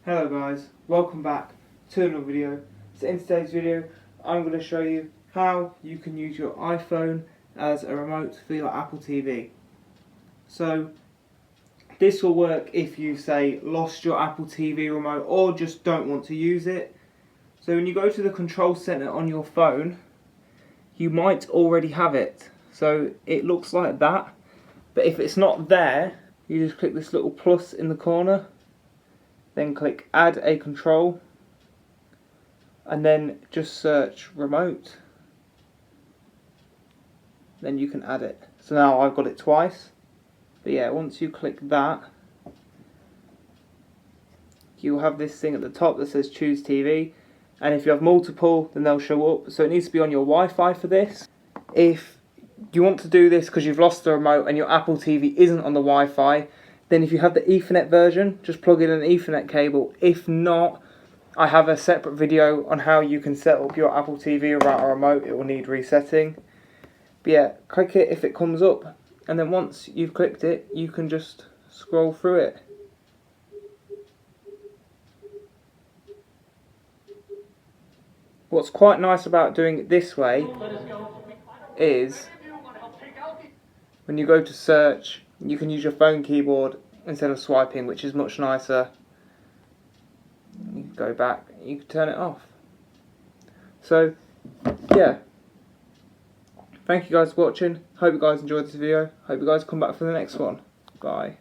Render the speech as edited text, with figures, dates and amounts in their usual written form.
Hello guys, welcome back to another video. So in today's video I'm going to show you how you can use your iPhone as a remote for your Apple TV. So this will work if you say lost your Apple TV remote or just don't want to use it. So when you go to the control center on your phone, you might already have it. So it looks like that, but if it's not there, you just click this little plus in the corner. Then click add a control and then just search remote. Then you can add it. So now I've got it twice. But yeah, once you click that, you'll have this thing at the top that says choose TV. And if you have multiple, then they'll show up. So it needs to be on your Wi-Fi for this. If you want to do this because you've lost the remote and your Apple TV isn't on the Wi-Fi, then if you have the Ethernet version, just plug in an Ethernet cable. If not, I have a separate video on how you can set up your Apple TV without a remote. It will need resetting. But yeah, click it if it comes up. And then once you've clicked it, you can just scroll through it. What's quite nice about doing it this way is when you go to search, you can use your phone keyboard instead of swiping, which is much nicer. You can go back, you can turn it off. So, yeah. Thank you guys for watching. Hope you guys enjoyed this video. Hope you guys come back for the next one. Bye.